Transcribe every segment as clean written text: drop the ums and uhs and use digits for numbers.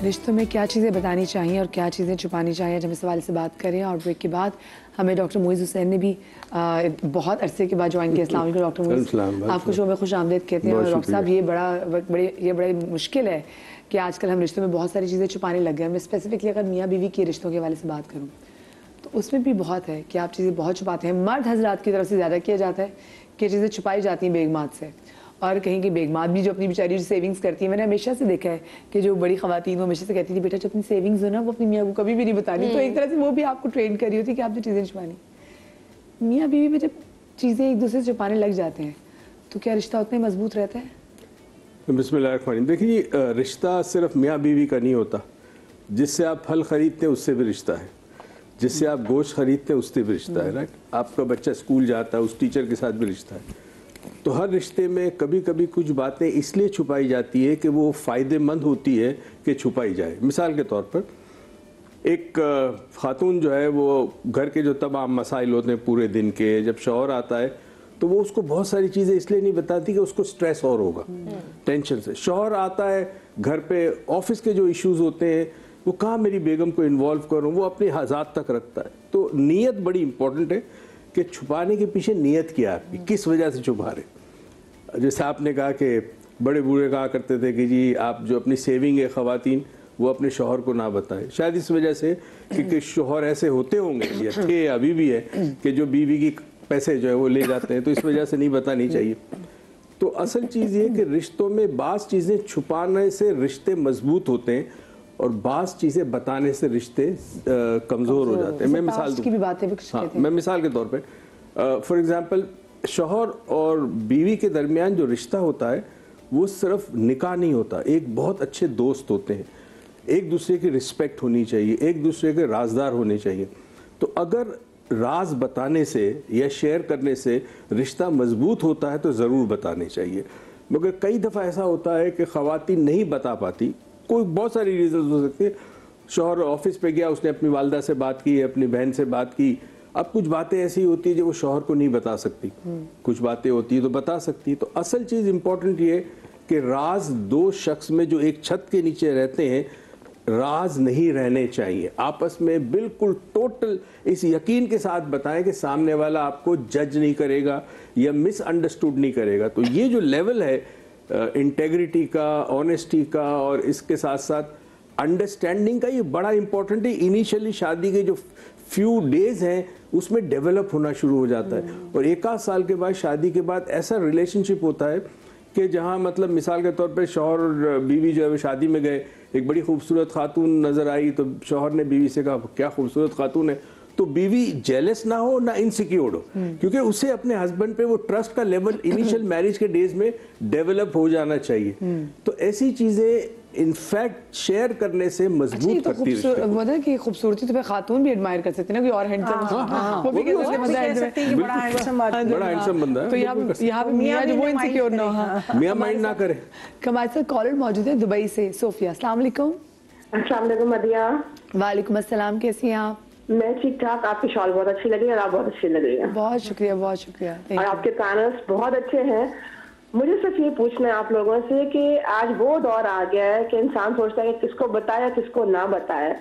रिश्तों में क्या चीज़ें बतानी चाहिए और क्या चीज़ें छुपानी चाहिए, जब इस सवाल से बात करें। और ब्रेक के बाद हमें डॉक्टर मोइज़ हुसैन ने भी बहुत अरसे के बाद ज्वाइन किया। अस्सलाम वालेकुम डॉक्टर मोइज़, आपको शो में खुश आमदीद कहते हैं। और डॉक्टर साहब ये बड़ी मुश्किल है कि आजकल हम रिश्तों में बहुत सारी चीज़ें छुपाने लग गए हैं। मैं स्पेसिफिकली अगर मियाँ बीवी के रिश्तों के हवाले से बात करूँ तो उसमें भी बहुत है कि आप चीज़ें बहुत छुपाते हैं। मर्द हजरात की तरफ से ज़्यादा किया जाता है कि चीज़ें छुपाई जाती हैं बेगमात से, और कहीं की बेगमात भी जो अपनी बेचारी सेविंग्स करती है। मैंने हमेशा से देखा है कि जो बड़ी खवातीन वो हमेशा से कहती थी बेटा जो अपनी सेविंग्स हो ना वो अपनी मियाँ को कभी भी नहीं बतानी। तो एक तरह से वो भी आपको ट्रेन करी होती कि आपने चीज़ें छुपानी। मियाँ बीवी में जब चीज़ें एक दूसरे से छुपाने लग जाते हैं तो क्या रिश्ता उतना ही मजबूत रहता है? बिस्मिल्लाहिर्रहमानिर्रहीम। देखिए, रिश्ता सिर्फ मियाँ बीवी का नहीं होता। जिससे आप फल खरीदते हैं उससे भी रिश्ता है, जिससे आप गोश्त खरीदते हैं उससे भी रिश्ता है, राइट। आपका बच्चा स्कूल जाता है उस टीचर के साथ भी रिश्ता है। तो हर रिश्ते में कभी कभी कुछ बातें इसलिए छुपाई जाती है कि वो फ़ायदेमंद होती है कि छुपाई जाए। मिसाल के तौर पर एक खातून जो है वो घर के जो तमाम मसाइल होते हैं पूरे दिन के, जब शौहर आता है तो वो उसको बहुत सारी चीज़ें इसलिए नहीं बताती कि उसको स्ट्रेस और होगा टेंशन से। शौहर आता है घर पे, ऑफिस के जो इश्यूज होते हैं वो कहाँ मेरी बेगम को इन्वॉल्व करूँ, वो अपनी हज़ात तक रखता है। तो नीयत बड़ी इंपॉर्टेंट है कि छुपाने के पीछे नीयत क्या है आपकी, किस वजह से छुपा रहे। जैसे आपने कहा कि बड़े बूढ़े कहा करते थे कि जी आप जो अपनी सेविंग है ख़वातीन वो अपने शौहर को ना बताएं, शायद इस वजह से कि शौहर ऐसे होते होंगे या थे अभी भी है कि जो बीवी की पैसे जो है वो ले जाते हैं, तो इस वजह से नहीं बतानी चाहिए। तो असल चीज़ ये कि रिश्तों में बाज़ चीज़ें छुपाने से रिश्ते मजबूत होते हैं और बाज़ चीज़ें बताने से रिश्ते कमज़ोर हो जाते हैं। मैं मिसाल दूँ, हाँ, मैं मिसाल के तौर पे फॉर एग्ज़ाम्पल शौहर और बीवी के दरमियान जो रिश्ता होता है वो सिर्फ निकाह नहीं होता, एक बहुत अच्छे दोस्त होते हैं, एक दूसरे की रिस्पेक्ट होनी चाहिए, एक दूसरे के राजदार होने चाहिए। तो अगर राज बताने से या शेयर करने से रिश्ता मजबूत होता है तो ज़रूर बताने चाहिए। मगर कई दफ़ा ऐसा होता है कि ख़वातीन नहीं बता पाती, कोई बहुत सारी रीज़न हो सकती है। शौहर ऑफिस पे गया, उसने अपनी वालदा से बात की, अपनी बहन से बात की। अब कुछ बातें ऐसी होती है जो वो शौहर को नहीं बता सकती, कुछ बातें होती है तो बता सकती है। तो असल चीज़ इम्पोर्टेंट ये कि राज दो शख्स में जो एक छत के नीचे रहते हैं राज नहीं रहने चाहिए। आपस में बिल्कुल टोटल इस यकीन के साथ बताएं कि सामने वाला आपको जज नहीं करेगा या मिसअंडरस्टूड नहीं करेगा। तो ये जो लेवल है इंटेग्रिटी का, ऑनेस्टी का और इसके साथ साथ अंडरस्टैंडिंग का, ये बड़ा इंपॉर्टेंट है। इनिशियली शादी के जो फ्यू डेज हैं उसमें डेवलप होना शुरू हो जाता है और एक आध साल के बाद शादी के बाद ऐसा रिलेशनशिप होता है कि जहाँ मतलब मिसाल के तौर पे शौहर और बीवी जो है वो शादी में गए, एक बड़ी खूबसूरत खातून नज़र आई तो शौहर ने बीवी से कहा क्या खूबसूरत खातून है, तो बीवी जेलस ना हो ना इनसिक्योर्ड हो, क्योंकि उसे अपने हस्बैंड पे वो ट्रस्ट का लेवल इनिशियल मैरिज के डेज में डेवलप हो जाना चाहिए। तो ऐसी चीज़ें इनफैक्ट शेयर करने से मजबूत करती है। मतलब कि खूबसूरती तो खातून भी एडमायर कर सकते हैं ना, कोई और हैंडसम वो भी कह सकते हैं कि बड़ा हैंडसम बंदा है। तो यहाँ पे मियां जो वो इनसिक्योर ना हो, मियां माइंड ना करे। हमारे साथ कॉलर मौजूद है दुबई से, सोफिया। अस्सलाम वालेकुम। अस्सलाम वालेकुम मदिया। वालेकुम अस्सलाम, कैसी हैं आप? मैं ठीक ठाक, आपकी शॉल बहुत अच्छी लगी और आप बहुत अच्छी लग रही हैं। बहुत शुक्रिया, बहुत शुक्रिया। और आपके पैनल्स बहुत अच्छे हैं। मुझे सिर्फ ये पूछना है आप लोगों से कि आज वो दौर आ गया है कि इंसान सोचता है कि किसको बताए किसको ना बताए,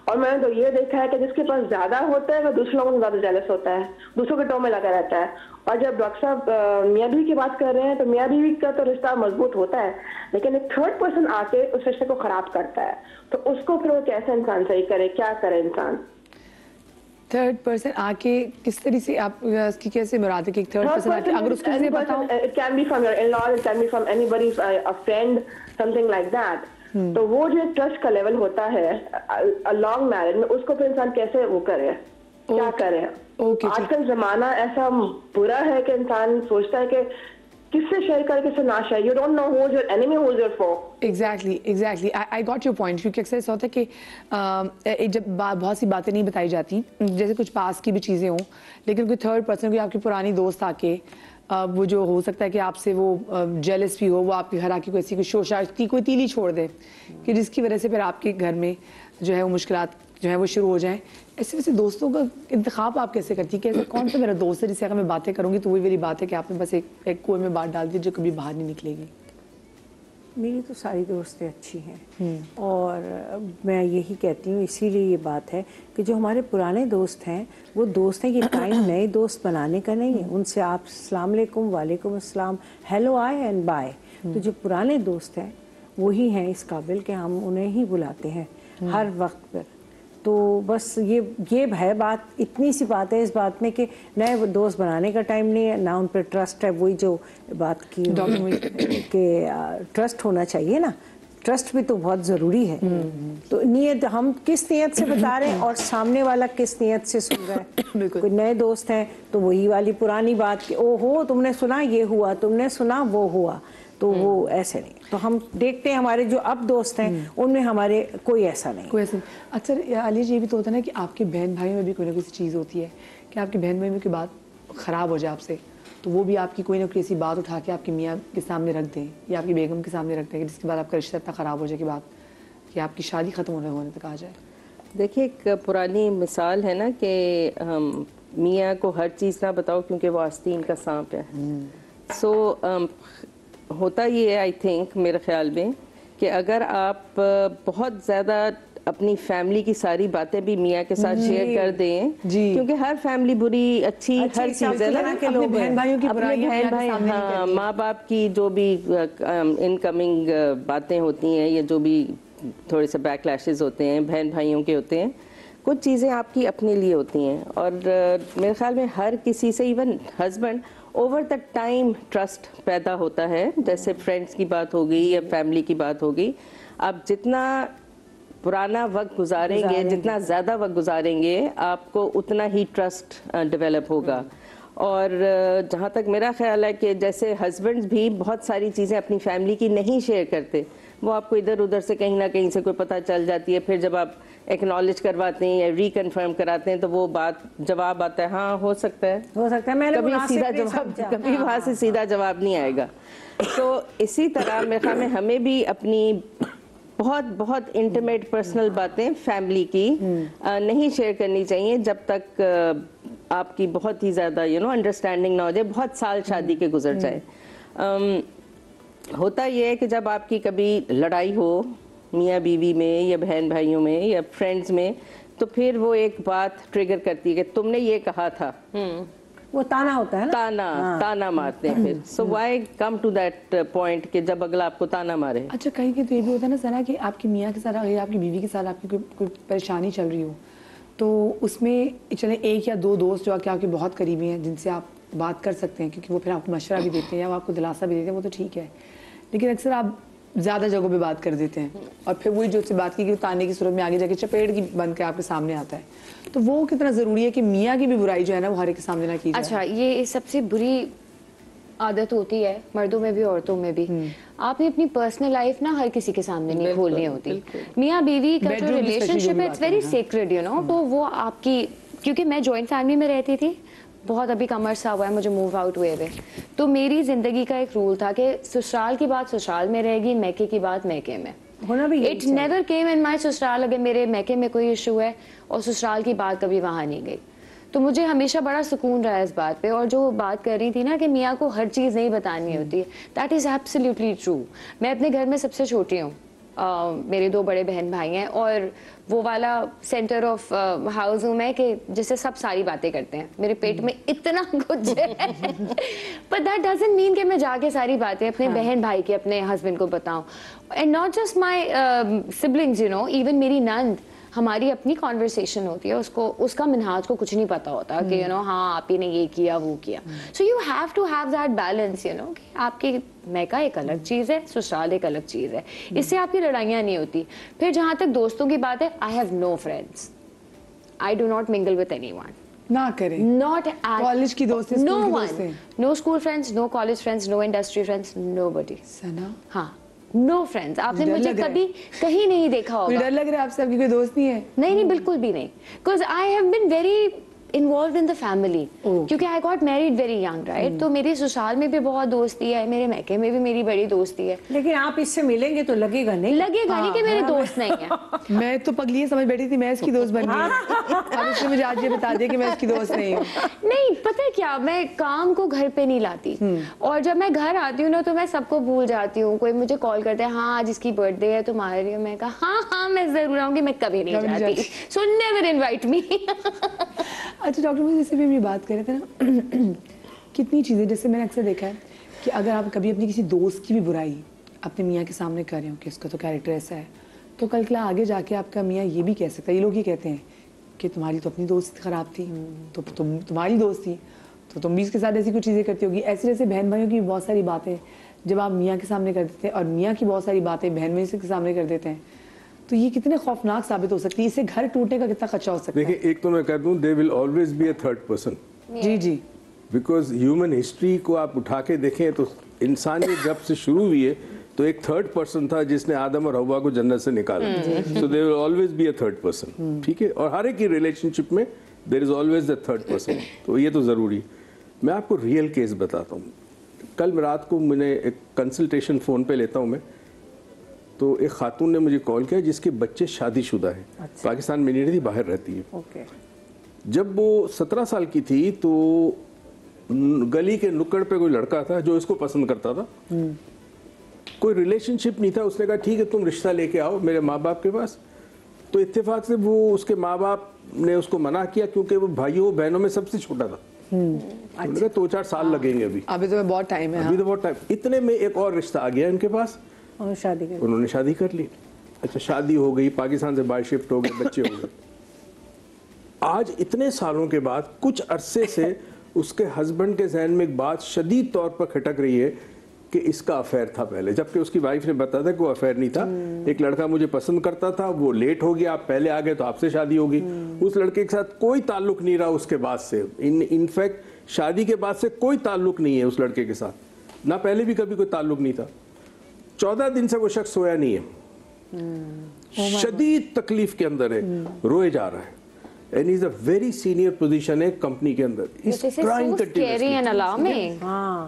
और मैंने तो ये देखा है कि जिसके पास ज्यादा होता है वह दूसरे लोगों से ज्यादा जेलस होता है, दूसरों के टो में लगा रहता है। और जब डॉक्टर साहब मियाँ बीवी की बात कर रहे हैं तो मियाँ बीवी का तो रिश्ता मजबूत होता है, लेकिन एक थर्ड पर्सन आके उस रिश्ते को खराब करता है, तो उसको फिर वो कैसे इंसान सही करे, क्या करे इंसान? थर्ड पर्सन आके किस तरीके से आप इसकी कैसे मुराद है कि थर्ड पर्सन आके अगर उसको मुझे बताओ, it can be from your in-laws, it can be from anybody, a friend, something like that. तो वो जो ट्रस्ट का लेवल होता है अ लॉन्ग मैरिज में, उसको फिर इंसान कैसे वो करे, क्या करे? आजकल जमाना ऐसा बुरा है कि इंसान सोचता है कि किससे शेयर कर किससे ना share, you don't know who is your enemy, who is your foe. Exactly I got your point. क्योंकि अक्सर ऐसा होता है कि जब बहुत सी बातें नहीं बताई जाती, जैसे कुछ पास की भी चीज़ें हों, लेकिन कोई थर्ड पर्सन, कोई आपकी पुरानी दोस्त आके वो जो हो सकता है कि आपसे वो जेलस भी हो, वो आपके घर आके कोई ऐसी कोई शोशाती कोई तीली छोड़ दे कि जिसकी वजह से फिर आपके घर में जो है वो मुश्किलात जो है वो शुरू हो जाएं। ऐसे वैसे दोस्तों का इंतखाब आप कैसे करती है कि ऐसा कौन सा मेरा दोस्त है जिससे अगर मैं बातें करूंगी तो वही मेरी बात है कि आपने बस एक कुएं में बात डाल दी जो कभी बाहर नहीं निकलेगी? मेरी तो सारी दोस्तें अच्छी हैं और मैं यही कहती हूँ, इसीलिए ये बात है कि जो हमारे पुराने दोस्त हैं वो दोस्त हैं, ये टाइम नए दोस्त बनाने का नहीं है। उनसे आप अस्सलाम वालेकुम, वालेकुम अस्सलाम, हेलो आए एंड बाय। तो जो पुराने दोस्त हैं वही हैं इस काबिल कि हम उन्हें ही बुलाते हैं हर वक्त पर। तो बस ये है बात, इतनी सी बात है इस बात में कि नए दोस्त बनाने का टाइम नहीं है, ना उन पर ट्रस्ट है। वही जो बात की कि ट्रस्ट होना चाहिए ना, ट्रस्ट भी तो बहुत ज़रूरी है। तो नीयत, हम किस नीयत से बता रहे हैं और सामने वाला किस नीयत से सुन रहा है। कोई नए दोस्त हैं तो वही वाली पुरानी बात कि ओहो तुमने सुना ये हुआ, तुमने सुना वो हुआ, तो वो ऐसे नहीं। तो हम देखते हैं हमारे जो अब दोस्त हैं उनमें हमारे कोई ऐसा नहीं, कोई ऐसा नहीं। अक्सर अली जी ये भी तो होता है ना कि आपके बहन भाइयों में भी कोई ना कोई चीज़ होती है कि आपके बहन भाई में कोई बात ख़राब हो जाए आपसे, तो वो भी आपकी कोई ना कोई ऐसी बात उठा के आपकी मियाँ के सामने रख दें या आपकी बेगम के सामने रख दें जिसके बाद आपका रिश्ता इतना ख़राब हो जाए कि बात कि आपकी शादी ख़त्म होने तक आ जाए। देखिए, एक पुरानी मिसाल है ना कि मियाँ को हर चीज़ ना बताओ क्योंकि वो आस्तीन का सांप है। सो होता ये है, आई थिंक, मेरे ख्याल में कि अगर आप बहुत ज़्यादा अपनी फैमिली की सारी बातें भी मियाँ के साथ शेयर कर दें, क्योंकि हर फैमिली बुरी अच्छी हर चीज़ है ना, अपने बहन भाइयों की अपने बहन भाई, हाँ, माँ बाप की जो भी इनकमिंग बातें होती हैं या जो भी थोड़े से बैकलैशेस होते हैं बहन भाइयों के होते हैं, कुछ चीज़ें आपकी अपने लिए होती हैं। और मेरे ख्याल में हर किसी से, even husband, over the time trust पैदा होता है। जैसे फ्रेंड्स की बात हो गई या फैमिली की बात हो गई, आप जितना पुराना वक्त गुजारेंगे, जितना ज़्यादा वक्त गुजारेंगे, आपको उतना ही ट्रस्ट डेवलप होगा। और जहाँ तक मेरा ख्याल है कि जैसे हस्बैंड्स भी बहुत सारी चीज़ें अपनी फैमिली की नहीं शेयर करते, वो आपको इधर उधर से कहीं ना कहीं से कोई पता चल जाती है। फिर जब आप एक्नॉलेज करवाते हैं या रिकन्फर्म कराते हैं तो वो बात जवाब आता है, हाँ हो सकता है, मैंने कभी सीधा जवाब, कभी वहाँ से सीधा जवाब नहीं आएगा। तो इसी तरह मेरे ख्याल में हमें भी अपनी बहुत बहुत इंटीमेट पर्सनल बातें फैमिली की नहीं शेयर करनी चाहिए जब तक आपकी बहुत ही ज़्यादा अंडरस्टैंडिंग ना हो जाए, बहुत साल शादी के गुजर जाए। होता ये है कि जब आपकी कभी लड़ाई हो मियाँ बीवी में या बहन भाइयों में या फ्रेंड्स में, तो फिर वो एक बात ट्रिगर करती है कि तुमने ये कहा था। वो ताना होता है ना, ताना मारते हैं फिर। So why come to that point कि जब अगला आपको ताना मारे। अच्छा, कहीं तो ये भी होता है ना सना कि आपकी मियाँ के साथ या आपकी बीवी के साथ आपकी कोई परेशानी चल रही हो, तो उसमें चले एक या दो दोस्त जो आपके बहुत करीबी हैं जिनसे आप बात कर सकते हैं, क्योंकि वो फिर आपको मशवरा भी देते हैं या वो आपको दिलासा भी देते हैं, वो तो ठीक है। लेकिन अक्सर आप ज़्यादा जगहों पे बात कर देते हैं और फिर वही जो उससे बात की कि ताने की सूरत में आगे जाके चपेट की बन के आपके सामने आता है। तो वो कितना ज़रूरी है कि मियाँ की भी बुराई जो है ना वो हर एक के सामने ना की जाए। अच्छा, ये सबसे बुरी आदत होती है मर्दों में भी औरतों में भी। आपने अपनी पर्सनल लाइफ ना हर किसी के सामने नहीं खोलनी होती। मियाँ बीवी का जो रिलेशनशिप है it's very secret, you know. तो वो आपकी, क्योंकि मैं जॉइंट फैमिली में रहती थी, बहुत अभी कम अर्सा हुआ है मुझे मूव आउट हुए हुए, तो मेरी जिंदगी का एक रूल था कि ससुराल की बात ससुराल में रहेगी, मैके की बात मैके में होना भी। इट नेवर केम इन माई ससुराल अगर मेरे मैके में कोई इशू है और ससुराल की बात कभी वहाँ नहीं गई। तो मुझे हमेशा बड़ा सुकून रहा है इस बात पे। और जो बात कर रही थी ना कि मियाँ को हर चीज़ नहीं बतानी होती है, दैट इज़ एब्सोल्युटली ट्रू। मैं अपने घर में सबसे छोटी हूँ, मेरे दो बड़े बहन भाई हैं और वो वाला सेंटर ऑफ हाउस हूँ मैं कि जिससे सब सारी बातें करते हैं। मेरे पेट में इतना कुछ है बट दैट डजंट मीन कि मैं जाके सारी बातें अपने बहन भाई की, अपने हस्बैंड को बताऊँ। And not just my siblings, you know, even मेरी नंद, हमारी अपनी कॉन्वर्सेशन होती है, उसको उसका मिनहाज को कुछ नहीं पता होता कि यू नो हाँ आप ही ने ये किया वो किया। So you have to have that balance, you know, कि आपकी मैका एक अलग चीज़ है, ससुराल एक अलग चीज़ है, इससे आपकी लड़ाइयाँ नहीं होती। फिर जहाँ तक दोस्तों की बात है, I have no friends, I do not mingle with anyone. ना करें, नॉट एट कॉलेज की दोस्ती, no one, no school friends, no college friends, no industry friends, nobody. Sana, हाँ, नो फ्रेंड्स। आपने मुझे कभी कहीं नहीं देखा होगा। डर लग रहा है आपसे, आपकी कोई दोस्त नहीं है? नहीं, बिल्कुल भी नहीं। Because I have been very involve in the family, क्योंकि I got married very young, right? तो मेरी ससुराल में भी बहुत दोस्ती है, मेरे मैके में भी मेरी बड़ी दोस्ती है। लेकिन आप इससे मिलेंगे तो लगेगा नहीं कि मेरे दोस्त नहीं है। मैं तो पगली समझ बैठी थी मैं इसकी दोस्त बन गई, अब इसने मुझे आज ये बता दिया कि मैं इसकी दोस्त नहीं हूँ। नहीं, पता है क्या, मैं काम को घर पे नहीं लाती, और जब मैं घर आती हूँ ना तो मैं सबको भूल जाती हूँ। कोई मुझे कॉल करते हैं, हाँ आज इसकी बर्थडे है, तुम आ रही हो? मैं कहा हाँ मैं जरूर आऊंगी, मैं कभी नहीं जाती, सो नेवर इनवाइट मी। अच्छा डॉक्टर, मुझे जैसे भी हम ये बात कर रहे थे ना कितनी चीज़ें, जैसे मैंने अक्सर देखा है कि अगर आप कभी अपनी किसी दोस्त की भी बुराई अपने मियाँ के सामने कर रहे हो कि इसका तो कैरेक्टर ऐसा है, तो कल कल आगे जाके आपका मियाँ ये भी कह सकता है, ये लोग ये कहते हैं कि तुम्हारी तो अपनी दोस्त ख़राब थी, तो तुम्हारी दोस्त थी तो तुम भी इसके साथ ऐसी कुछ चीज़ें करती होगी। ऐसे जैसे बहन भाइयों की बहुत सारी बातें जब आप मियाँ के सामने कर देते हैं और मियाँ की बहुत सारी बातें बहन भाई के सामने कर देते हैं, तो ये कितने खौफनाक साबित हो सकती है, इससे घर टूटने का कितना खर्चा हो सकता है। देखिए, एक तो मैं कह दूं, they will always be a third person. जी जी, बिकॉज ह्यूमन हिस्ट्री को आप उठा के देखें तो इंसानियत जब से शुरू हुई है तो एक थर्ड पर्सन था जिसने आदम और हवा को जन्नत से निकाला। So they will always be a third person, ठीक है? और हर एक की रिलेशनशिप में there is always the third person, तो ये तो ज़रूरी है। मैं आपको रियल केस बताता हूँ। कल रात को मैंने एक कंसल्टेशन फ़ोन पे लेता हूँ मैं, तो एक खातून ने मुझे कॉल किया जिसके बच्चे शादीशुदा हैं। अच्छा। पाकिस्तान में नहीं रहती, बाहर रहती है। ओके। जब वो 17 साल की थी तो गली के नुक्कड़ पे कोई लड़का था जो इसको पसंद करता था, कोई रिलेशनशिप नहीं था। उसने कहा ठीक है तुम रिश्ता लेके आओ मेरे माँ बाप के पास। तो इत्तेफाक से वो उसके माँ बाप ने उसको मना किया क्योंकि वो भाइयों बहनों में सबसे छोटा था। अच्छा। 2-4 साल लगेंगे अभी तो बहुत टाइम है, अभी तो बहुत टाइम। इतने में एक और रिश्ता आ गया इनके पास, उन्होंने शादी कर ली। अच्छा, शादी हो गई, पाकिस्तान से बाहर शिफ्ट हो गए, बच्चे हो गए। आज इतने सालों के बाद कुछ अरसे से उसके हस्बैंड के जहन में एक बात शदीद तौर पर खटक रही है कि इसका अफेयर था पहले, जबकि उसकी वाइफ ने बताया था कि वो अफेयर नहीं था। एक लड़का मुझे पसंद करता था, वो लेट हो गया, आप पहले आ गए तो आपसे शादी होगी। उस लड़के के साथ कोई ताल्लुक नहीं रहा उसके बाद से। इनफैक्ट शादी के बाद से कोई ताल्लुक नहीं है उस लड़के के साथ, ना पहले भी कभी कोई ताल्लुक नहीं था। 14 दिन से वो शख्स सोया नहीं है, शदीद तकलीफ के अंदर है, रोए जा रहा है। And he's a very senior position है कंपनी के अंदर।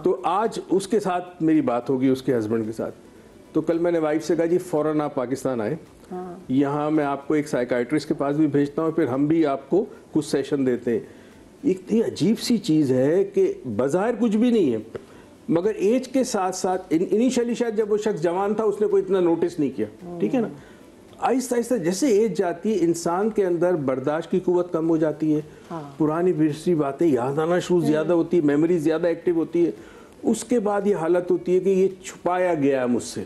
तो आज उसके साथ मेरी बात होगी उसके हस्बैंड के साथ। तो कल मैंने वाइफ से कहा जी फौरन आप पाकिस्तान आए, यहाँ मैं आपको एक साइकाइट्रिस्ट के पास भी भेजता हूँ, फिर हम भी आपको कुछ सेशन देते हैं। इतनी अजीब सी चीज़ है कि बाज़ाहिर कुछ भी नहीं है, मगर एज के साथ साथ इनिशियली शायद जब वो शख्स जवान था उसने कोई इतना नोटिस नहीं किया, ठीक है ना। आहिस्ता आहिस्ता जैसे एज जाती है इंसान के अंदर बर्दाश्त की कुव्वत कम हो जाती है। पुरानी पिछली बातें याद आना शुरू ज़्यादा होती है, मेमोरी ज़्यादा एक्टिव होती है। उसके बाद ये हालत होती है कि ये छुपाया गया है मुझसे,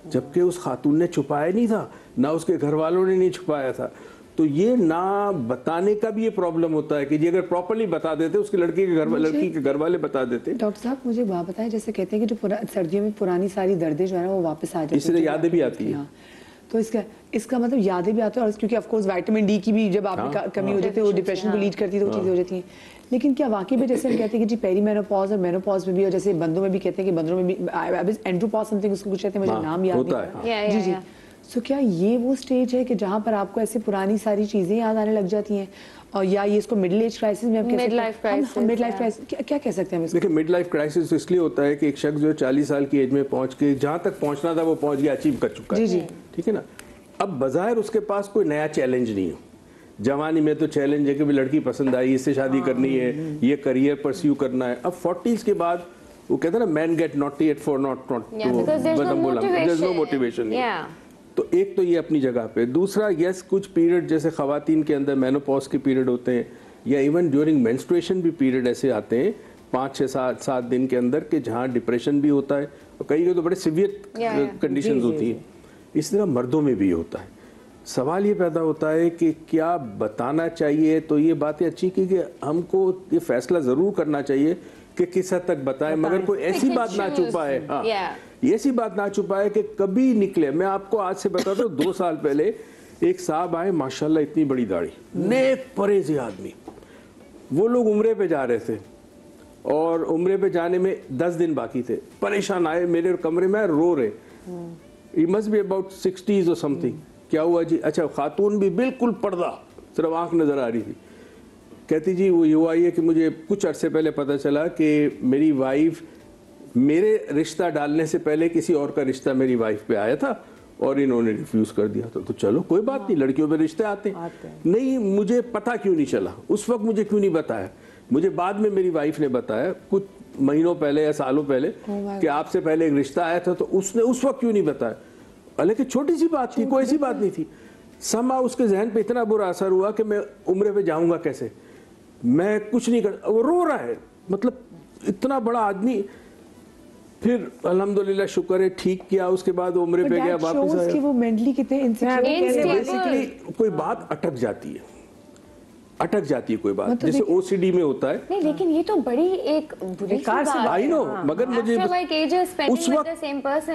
जबकि उस खातून ने छुपाया नहीं था, ना उसके घर वालों ने नहीं छुपाया था। तो ये ना बताने का भी ये प्रॉब्लम होता है कि जी अगर प्रॉपर्ली बता देते उसके लड़की के घर वाले बता देते। डॉक्टर साहब मुझे बात बताएं, जैसे कहते हैं कि जो सर्दियों में पुरानी सारी दर्दें जो है ना वो वापस आ जाती है, इसलिए यादें भी आती है। तो इसका मतलब यादें भी आती है, और क्योंकि ऑफ कोर्स विटामिन डी की भी जब आपकी कमी हो जाती है वो डिप्रेशन को लीड करती है, तो वो चीज़ें हो जाती हैं। लेकिन क्या वाकई में जैसे हम कहते हैं कि जी पेरीमेनोपॉज और मेनोपॉज में भी, और जैसे बंदों में भी कहते हैं कि बंदों में भी एंड्रोपॉज समथिंग उसको कुछ कहते हैं, मुझे नाम याद नहीं है। जी जी। सो क्या ये वो स्टेज है कि जहाँ पर आपको ऐसे पुरानी सारी चीज़ें याद आने लग जाती हैं, और या ये इसको मिडिल एज क्राइसिस में मिड लाइफ क्राइसिस क्या कह सकते हैं हम इसको? देखिए मिड लाइफ क्राइसिस इसलिए होता है कि एक शख्स जो 40 साल की एज में पहुंच के जहाँ तक पहुंचना था वो पहुंच गया, अचीव कर चुका है। जी जी, ठीक है ना। अब बज़ाहिर उसके पास कोई नया चैलेंज नहीं है। जवानी में तो चैलेंज है कि लड़की पसंद आई, इससे शादी करनी है, ये करियर परस्यू करना है। अब 40s के बाद वो कहते हैं ना man get naughty at for not no motivation. तो एक तो ये अपनी जगह पे, दूसरा यस कुछ पीरियड जैसे खवातीन के अंदर मेनोपॉज के पीरियड होते हैं, या इवन ड्यूरिंग मेंस्ट्रुएशन भी पीरियड ऐसे आते हैं 5-6-7 दिन के अंदर के जहाँ डिप्रेशन भी होता है, और कई तो बड़े सिवियर कंडीशंस होती हैं। इस तरह मर्दों में भी होता है। सवाल ये पैदा होता है कि क्या बताना चाहिए। तो ये बातें अच्छी कि हमको ये फैसला ज़रूर करना चाहिए कि किस हद तक बताएं, मगर कोई ऐसी बात ना छुपाए, हाँ ऐसी बात ना छुपाए कि कभी निकले। मैं आपको आज से बताता हूँ 2 साल पहले एक साहब आए, माशाल्लाह इतनी बड़ी दाढ़ी, नेक परहेज़ी आदमी। वो लोग उम्रे पे जा रहे थे और उम्रे पे जाने में 10 दिन बाकी थे। परेशान आए मेरे कमरे में, रो रहे। He must be about 60s or something। क्या हुआ जी? अच्छा, खातून भी बिल्कुल पर्दा, सिर्फ आंख नजर आ रही थी। कहती जी वो हुआ ये कि मुझे कुछ अरसे पहले पता चला कि मेरी वाइफ मेरे रिश्ता डालने से पहले किसी और का रिश्ता मेरी वाइफ पे आया था और इन्होंने रिफ्यूज कर दिया था। तो चलो कोई बात नहीं, लड़कियों पे रिश्ते आते हैं। नहीं, मुझे पता क्यों नहीं चला उस वक्त, मुझे क्यों नहीं बताया? मुझे बाद में मेरी वाइफ ने बताया कुछ महीनों पहले या सालों पहले कि आपसे पहले एक रिश्ता आया था, तो उसने उस वक्त क्यों नहीं बताया? हालांकि छोटी सी बात थी, कोई ऐसी बात नहीं थी। समा उसके जहन पे इतना बुरा असर हुआ कि मैं उम्रे पे जाऊंगा कैसे, मैं कुछ नहीं कर, वो रो रहा है, मतलब इतना बड़ा आदमी। फिर अल्हम्दुलिल्लाह शुक्र है ठीक किया, उसके बाद उम्रे पे गया, वापस आया। वो मेंटली कितने बेसिकली कोई बात अटक जाती है, अटक जाती है कोई बात, मतलब जैसे ओसीडी में होता है। नहीं, लेकिन ये तो बड़ी एक बुरी बात है। आई नो, मगर मुझे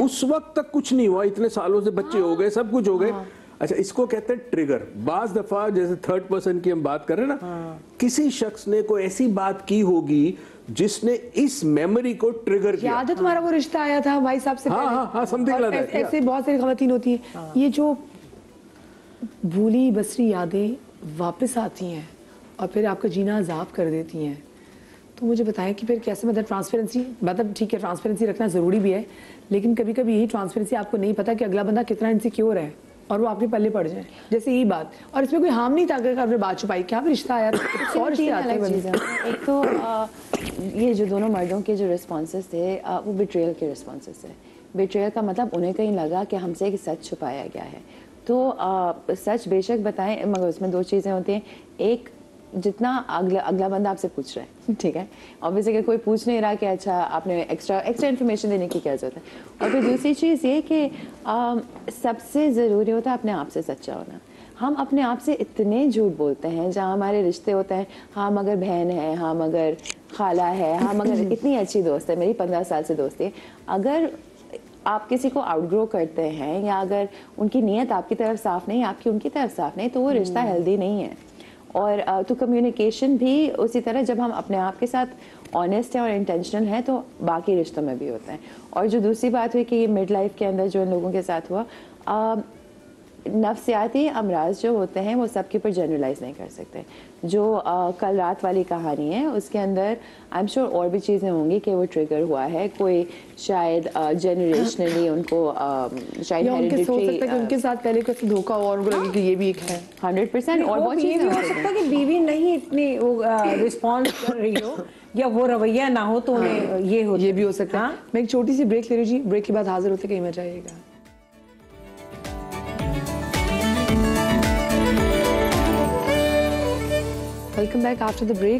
उस वक्त तक कुछ नहीं हुआ, इतने सालों से बच्चे हो गए, सब कुछ हो गए। अच्छा, इसको कहते हैं ट्रिगर। बाज दफा जैसे थर्ड पर्सन की हम बात कर रहे हैं ना, किसी शख्स ने कोई ऐसी बात की होगी जिसने इस मेमोरी को ट्रिगर किया। याद है तुम्हारा वो रिश्ता आया था भाई साहब से? हाँ, समथिंग लाइक दैट। ऐसे बहुत सारी खवातीन होती हैं, ये जो भूली बसरी यादें वापस आती हैं और फिर आपका जीना अजाब कर देती हैं। तो मुझे बताएं कि फिर कैसे, मतलब ट्रांसपेरेंसी, मतलब ठीक है ट्रांसपेरेंसी रखना ज़रूरी भी है, लेकिन कभी कभी यही ट्रांसपेरेंसी आपको नहीं पता कि अगला बंदा कितना इनसिक्योर है और वो आपके पल्ले पड़ जाए, जैसे यही बात। और इसमें कोई हार्म नहीं था अगर आपने बात छुपाई, क्या रिश्ता आया था। और एक तो ये जो दोनों मर्दों के जो रिस्पॉन्सेस थे वो बिट्रेयल के रिस्पॉन्सेस थे। बिट्रेयल का मतलब उन्हें कहीं लगा कि हमसे एक सच छुपाया गया है। तो सच बेशक बताएं, मगर उसमें दो चीज़ें होती हैं। एक, जितना अगला बंदा आपसे पूछ रहा है, ठीक है, ऑब्वियसली अगर कोई पूछ नहीं रहा कि अच्छा आपने एक्स्ट्रा इन्फॉर्मेशन देने की क्या ज़रूरत है। और फिर दूसरी चीज़ ये कि सबसे ज़रूरी होता है अपने आप से सच्चा होना। हम अपने आप से इतने झूठ बोलते हैं, जहाँ हमारे रिश्ते होते हैं, हम अगर बहन है, हम अगर खाला है, हम अगर इतनी अच्छी दोस्त है, मेरी 15 साल से दोस्ती है, अगर आप किसी को आउटग्रो करते हैं या अगर उनकी नीयत आपकी तरफ साफ नहीं, आपकी उनकी तरफ साफ नहीं, तो वो रिश्ता हेल्दी नहीं है। और तो कम्युनिकेशन भी उसी तरह, जब हम अपने आप के साथ ऑनेस्ट है और इंटेंशनल है, तो बाकी रिश्तों में भी होता है। और जो दूसरी बात हुई कि ये मिड लाइफ के अंदर जो इन लोगों के साथ हुआ, नफ्सियाती अमराज जो होते हैं वो सबके ऊपर जनरलाइज नहीं कर सकते। जो कल रात वाली कहानी है उसके अंदर आई एम श्योर और भी चीज़ें होंगी कि वो ट्रिगर हुआ है, कोई शायद जनरेशनली उनको शायद हेरिडिटरी, उनके साथ पहले कुछ धोखा और उनको लगे कि ये भी एक है 100%। और बहुत चीज़ें हो सकता है कि बीवी नहीं इतनी रिस्पॉन्स कर रही हो या वो रवैया ना हो, तो उन्हें ये भी हो सकता है। मैं एक छोटी सी ब्रेक ले रही हूँ जी, ब्रेक के बाद हाजिर होते कहीं मत जाइएगा। Welcome back after the break.